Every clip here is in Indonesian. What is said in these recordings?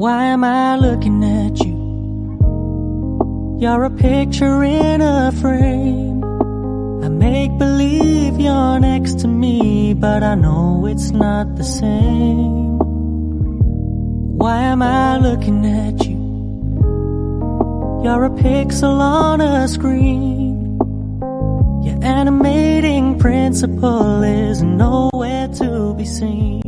Why am I looking at you? You're a picture in a frame. I make believe you're next to me, but I know it's not the same. Why am I looking at you? You're a pixel on a screen. Your animating principle is nowhere to be seen.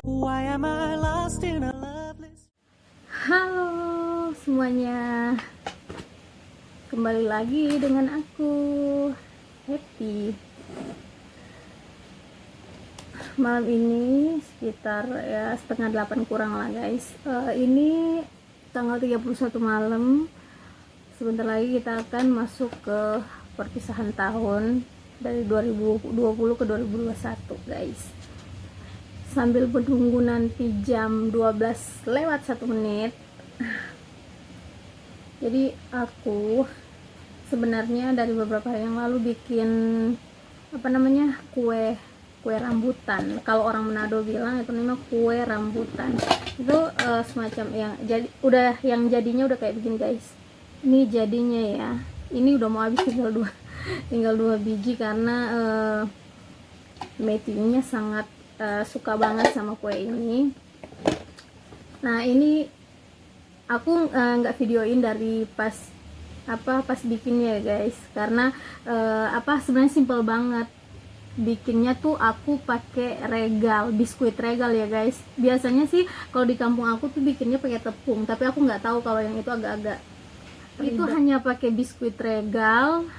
Why am I lost in a loveless... Halo semuanya, kembali lagi dengan aku Happy. Malam ini sekitar ya 7:30 kurang lah guys. Ini tanggal 31 malam. Sebentar lagi kita akan masuk ke perpisahan tahun dari 2020 ke 2021 guys. Sambil menunggu nanti jam 12 lewat 1 menit. Jadi aku sebenarnya dari beberapa hari yang lalu bikin kue rambutan. Kalau orang Manado bilang itu namanya kue rambutan. Itu semacam yang jadinya udah kayak begini guys. Ini jadinya ya. Ini udah mau habis, tinggal dua biji karena Matthew-nya sangat suka banget sama kue ini. Nah ini aku nggak videoin dari pas bikinnya ya guys, karena sebenarnya simple banget bikinnya tuh. Aku pakai biskuit regal ya guys. Biasanya sih kalau di kampung aku tuh bikinnya pakai tepung, tapi aku nggak tahu kalau yang itu agak-agak itu hanya pakai biskuit regal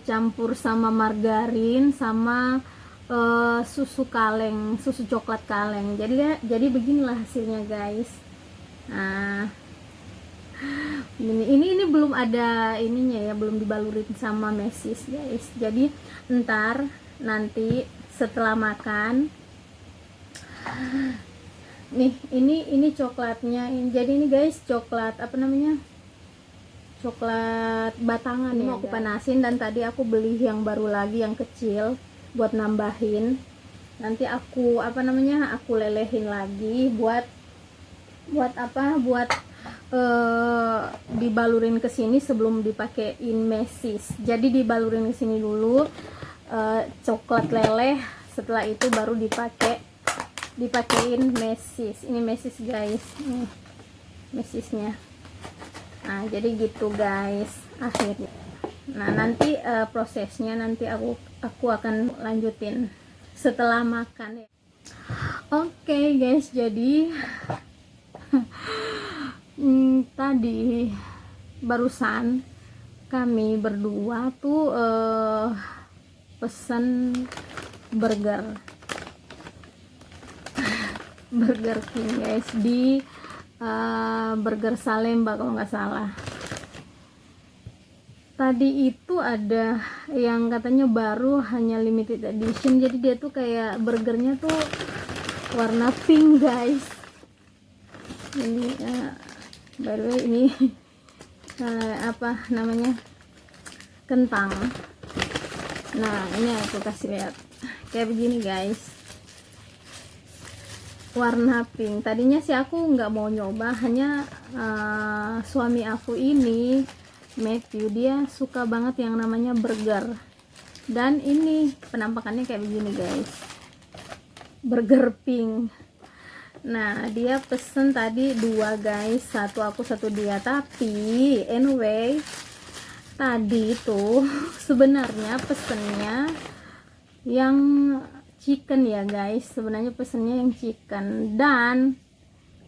campur sama margarin sama susu coklat kaleng. Jadi beginilah hasilnya guys. Nah ini belum ada ininya ya, belum dibalurin sama mesis guys. Jadi nanti setelah makan nih, ini coklatnya. Jadi ini guys coklat coklat batangan ya. Mau aku panasin, dan tadi aku beli yang baru lagi yang kecil buat nambahin. Nanti aku aku lelehin lagi buat dibalurin ke sini sebelum dipakein mesis. Jadi dibalurin ke sini dulu coklat leleh, setelah itu baru dipakein mesis. Ini mesis guys, nih mesisnya. Nah jadi gitu guys akhirnya. Nah nanti prosesnya nanti aku akan lanjutin setelah makan ya. Oke guys, jadi tadi barusan kami berdua tuh pesan Burger King guys di Burger Salemba kalau nggak salah. Tadi itu ada yang katanya baru, hanya limited edition. Jadi dia tuh kayak burgernya tuh warna pink guys. Ini by the way ini kentang. Nah ini aku kasih lihat kayak begini guys, warna pink. Tadinya sih aku nggak mau nyoba, hanya suami aku ini Matthew dia suka banget yang namanya burger, dan ini penampakannya kayak begini guys, burger pink. Nah dia pesen tadi 2 guys, satu aku satu dia. Tapi anyway tadi tuh sebenarnya pesennya yang chicken ya guys. Sebenarnya pesennya yang chicken, dan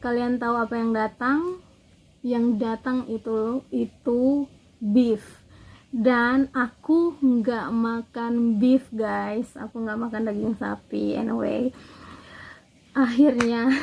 kalian tahu apa yang datang? Yang datang itu beef, dan aku nggak makan beef guys. Aku nggak makan daging sapi. Anyway akhirnya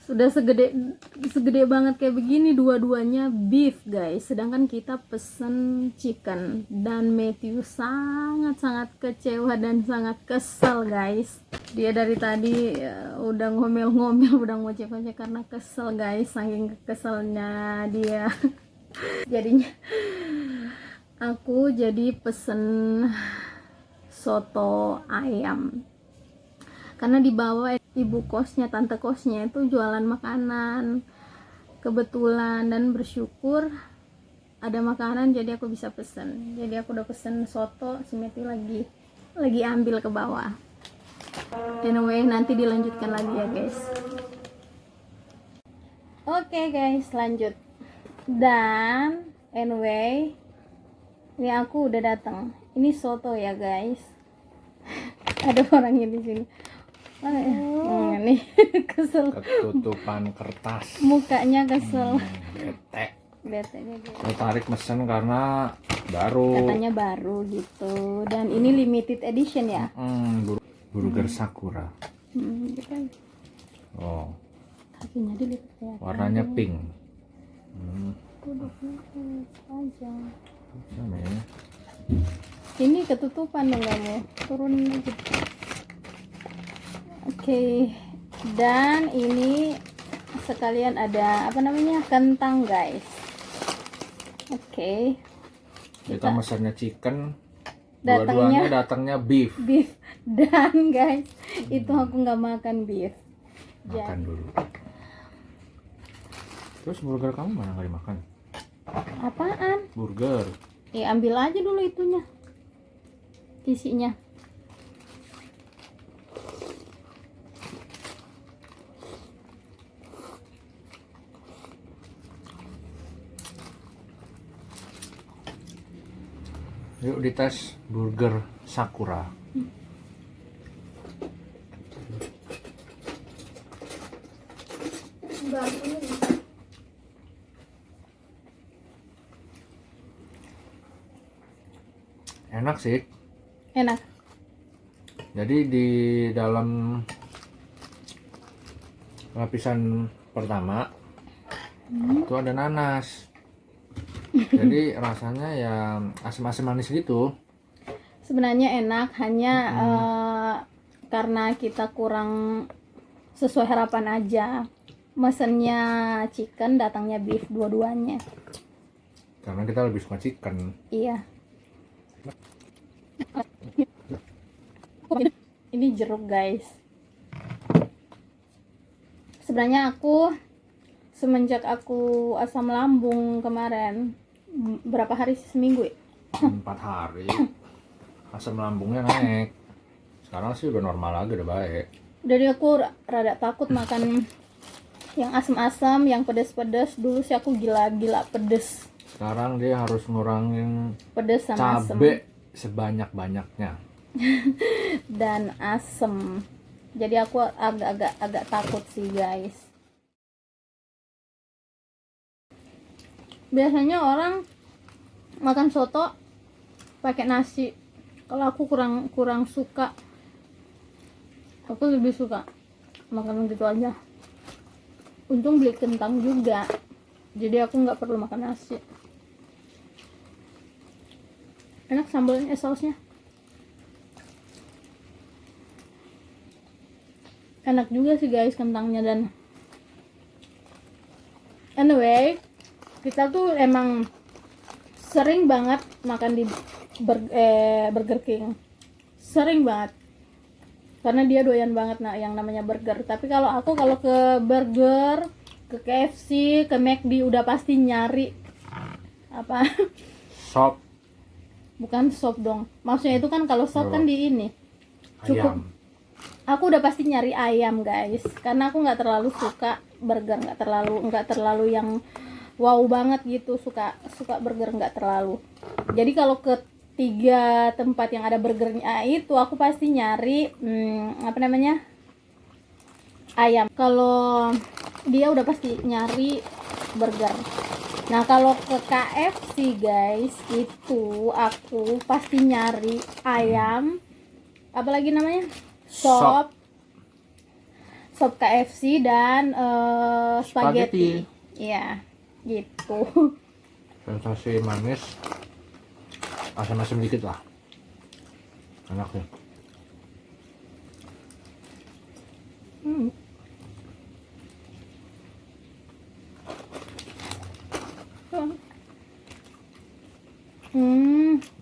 sudah segede banget kayak begini, dua-duanya beef guys, sedangkan kita pesen chicken. Dan Matthew sangat kecewa dan sangat kesel guys. Dia dari tadi udah ngomel-ngomel, udah ngoceh-ngoceh karena kesel guys, saking keselnya dia. Jadinya aku jadi pesen soto ayam. karena di bawah ibu kosnya, tante kosnya itu jualan makanan kebetulan, dan bersyukur ada makanan jadi aku bisa pesen. Jadi aku udah pesen soto, si Matthew lagi ambil ke bawah. Anyway, nanti dilanjutkan lagi ya guys. Oke guys, lanjut. Dan anyway, ini aku udah datang. Ini soto ya guys. Ada orangnya di sini. Mana ya? Nih kesel. Ketutupan kertas. Mukanya kesel. Bete. Bete. Tertarik mesen karena baru. Katanya baru gitu. Dan ini limited edition ya. Burger Sakura. Gitu kan. Oh, Kakinya dilihat ya. warnanya pink. Duduknya aja. Sama ya. Ini ketutupan dong kamu. Turunin aja. Oke. Dan ini sekalian ada apa namanya? Kentang guys. Oke. Kita mesennya chicken. Datangnya- Dua-duanya datangnya beef. Beef. Dan guys, itu aku nggak makan beef. Makan dulu. Terus burger kamu mana nggak dimakan? Apaan? Burger. Ambil aja dulu itunya. Isinya. Yuk dites burger Sakura. Enak sih. Enak. Jadi di dalam lapisan pertama itu ada nanas. Jadi rasanya ya asam-asam manis gitu. Sebenarnya enak, hanya karena kita kurang sesuai harapan aja. Mesennya chicken, datangnya beef, dua-duanya. Karena kita lebih suka chicken. Iya. Ini jeruk guys. Sebenarnya aku semenjak aku asam lambung kemarin, berapa hari sih, seminggu ya? 4 hari asam lambungnya naik. Sekarang sih udah normal lagi, udah baik. Jadi aku rada takut makan yang asam-asam, yang pedas-pedas. Dulu sih aku gila-gila pedes. Sekarang dia harus ngurangin Pedes sama asam. cabe sebanyak-banyaknya. Dan asem. Jadi aku agak takut sih guys. Biasanya orang makan soto pakai nasi. Kalau aku kurang suka. Aku lebih suka makan gitu aja. Untung beli kentang juga, jadi aku nggak perlu makan nasi. Enak sambalnya, sausnya enak juga sih guys, kentangnya. Dan anyway, kita tuh emang sering banget makan di Burger King, sering banget, karena dia doyan banget yang namanya burger. Tapi kalau aku ke burger, ke KFC, ke McD udah pasti nyari apa? Sop Bukan sop dong, maksudnya itu kan kalau sop kan di ini cukup ayam. Aku udah pasti nyari ayam guys, karena aku nggak terlalu suka burger, nggak terlalu yang wow banget gitu, suka burger nggak terlalu. Jadi kalau ke 3 tempat yang ada burgernya itu aku pasti nyari apa namanya, ayam. Kalau dia udah pasti nyari burger. Nah kalau ke KFC guys, itu aku pasti nyari ayam, apalagi namanya, sop KFC dan spaghetti. Iya gitu. Sensasi manis, asam-asam dikit lah, enak ya.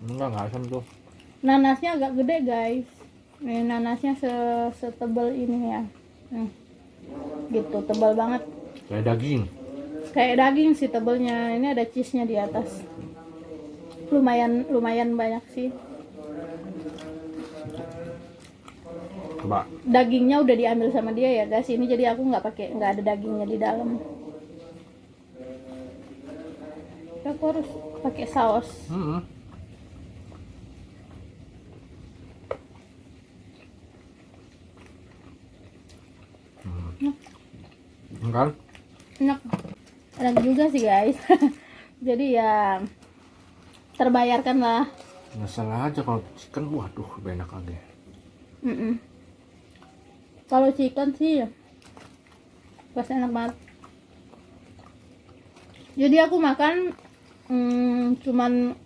Enggak asam tuh. Nanasnya agak gede guys. Ini nanasnya setebal ini ya. Gitu, tebal banget. Kayak daging. Kayak daging sih tebelnya. Ini ada cheese-nya di atas. Lumayan banyak sih. Coba. Dagingnya udah diambil sama dia ya guys. Ini jadi aku nggak ada dagingnya di dalam. Aku harus pakai saus. Kan? Enak juga sih guys. Jadi ya terbayarkan lah. Nggak salah aja kalau chicken, waduh lebih enak lagi. Kalau chicken sih pasti enak banget. Jadi aku makan cuman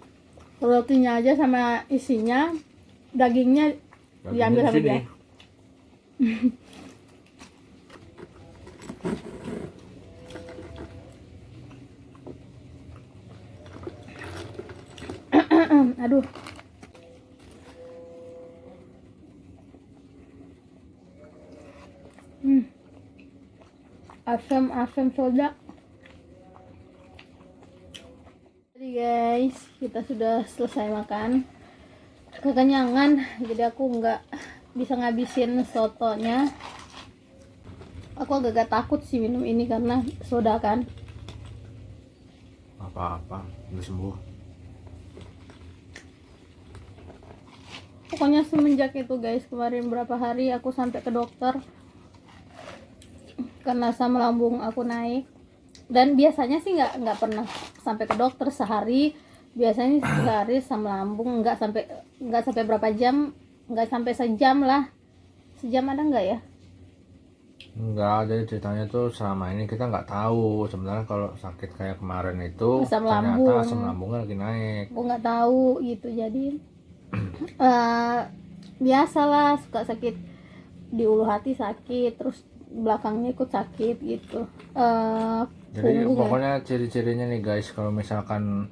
rotinya aja sama isinya, dagingnya diambil sama dia. Aduh. Asam soda. Jadi guys, kita sudah selesai makan. Kekenyangan, jadi aku nggak bisa ngabisin sotonya. Aku agak takut sih minum ini karena soda kan. Apa-apa, udah sembuh. Pokoknya semenjak itu guys, kemarin berapa hari aku sampai ke dokter karena asam lambung aku naik. Dan biasanya sih nggak pernah sampai ke dokter sehari. Biasanya sehari asam lambung nggak sampai berapa jam, nggak sampai sejam lah. Sejam ada nggak ya? Enggak, jadi ceritanya tuh selama ini kita nggak tahu sebenarnya kalau sakit kayak kemarin itu ternyata asam lambungnya lagi naik. Aku nggak tahu gitu, jadi biasalah suka sakit di ulu hati sakit, terus belakangnya ikut sakit gitu. Jadi pokoknya ciri-cirinya nih guys, kalau misalkan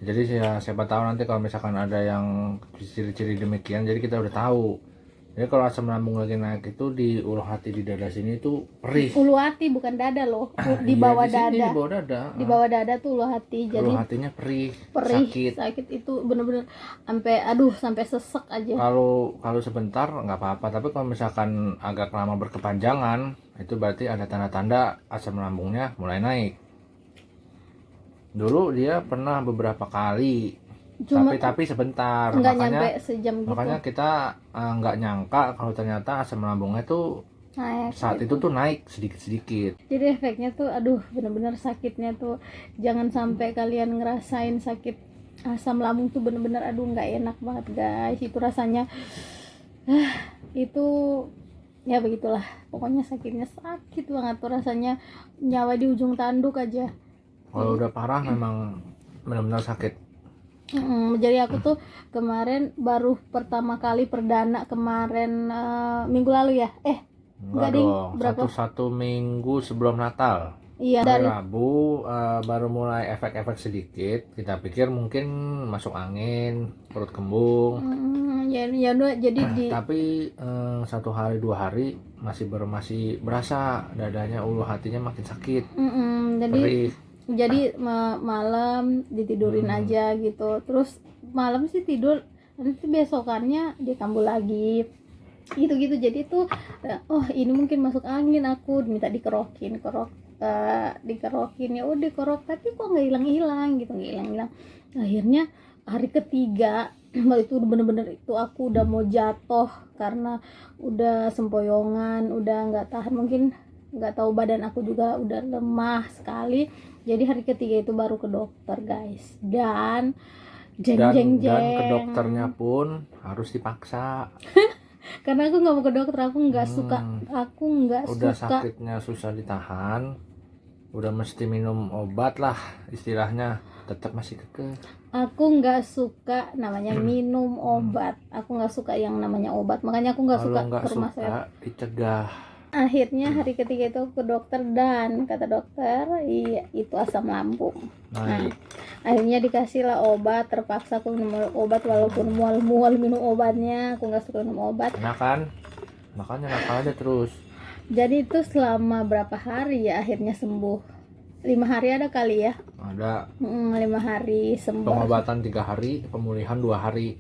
jadi ya siapa tahu nanti kalau misalkan ada yang ciri-ciri demikian, jadi kita udah tahu. Jadi kalau asam lambung lagi naik itu di ulu hati di dada sini itu perih. Ulu hati bukan dada loh, di bawah iya, dada. Di bawah dada. Di bawah dada tuh ulu hati. Jadi ulu hatinya perih, sakit itu bener-bener sampai sesek aja. Kalau sebentar nggak apa-apa, tapi kalau misalkan agak lama berkepanjangan, itu berarti ada tanda-tanda asam lambungnya mulai naik. Dulu dia pernah beberapa kali. Tapi sebentar, nyampe sejam gitu. Makanya kita nggak nyangka kalau ternyata asam lambungnya tuh saat itu tuh naik sedikit-sedikit. Jadi efeknya tuh bener-bener sakitnya tuh jangan sampai kalian ngerasain sakit asam lambung tuh bener-bener nggak enak banget guys. Itu rasanya itu ya begitulah, pokoknya sakitnya sakit banget tuh rasanya, nyawa di ujung tanduk aja. Kalau udah parah memang benar-benar sakit. Jadi aku tuh kemarin baru pertama kali perdana kemarin minggu lalu ya. Enggak dong, berapa? Satu minggu sebelum Natal. Iya, dari Rabu baru mulai efek-efek sedikit. Kita pikir mungkin masuk angin, perut kembung. Tapi 1 hari 2 hari masih berasa dadanya, ulu hatinya makin sakit. Jadi malam ditidurin aja gitu, terus malam sih tidur, nanti besokannya dia kambuh lagi gitu. Jadi tuh ini mungkin masuk angin, aku minta dikerokin ya udah dikerok, tapi kok nggak hilang gitu, nggak hilang. Akhirnya hari ketiga itu bener-bener itu aku udah mau jatuh karena udah sempoyongan, udah nggak tahan, mungkin nggak tahu, badan aku juga udah lemah sekali. Jadi hari ketiga itu baru ke dokter guys, dan ke dokternya pun harus dipaksa. Karena aku nggak mau ke dokter, aku nggak suka. Udah sakitnya susah ditahan, udah mesti minum obat lah istilahnya, tetap masih kekeh. Aku nggak suka namanya minum obat, aku nggak suka yang namanya obat, makanya aku nggak suka ke rumah sakit. Dicegah. akhirnya hari ketiga itu aku ke dokter dan kata dokter iya itu asam lambung. Nah, Naik. akhirnya dikasih lah obat, terpaksa aku minum obat walaupun mual-mual minum obatnya, aku nggak suka minum obat. Enak kan? Makanya nakal aja terus. Jadi itu selama berapa hari ya akhirnya sembuh? 5 hari ada kali ya? Ada 5 hari sembuh. pengobatan 3 hari, pemulihan 2 hari,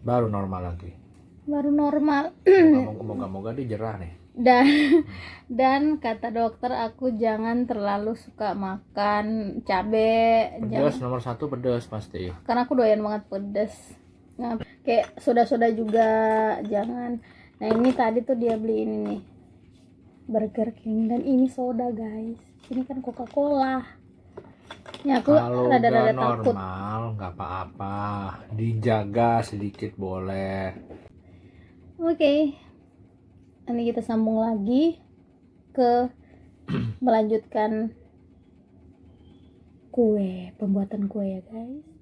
baru normal lagi. Baru normal. Moga-moga dijerah nih. Dan kata dokter aku jangan terlalu suka makan cabe, Pedas nomor 1 pedas pasti. karena aku doyan banget pedas. Nah, kayak soda-soda juga jangan. Nah ini tadi tuh dia beli ini nih, Burger King, dan ini soda guys. Ini kan Coca-Cola. Ya aku Kalau rada-rada udah takut. normal nggak apa-apa, dijaga sedikit boleh. Oke. Nanti kita sambung lagi ke melanjutkan pembuatan kue ya guys.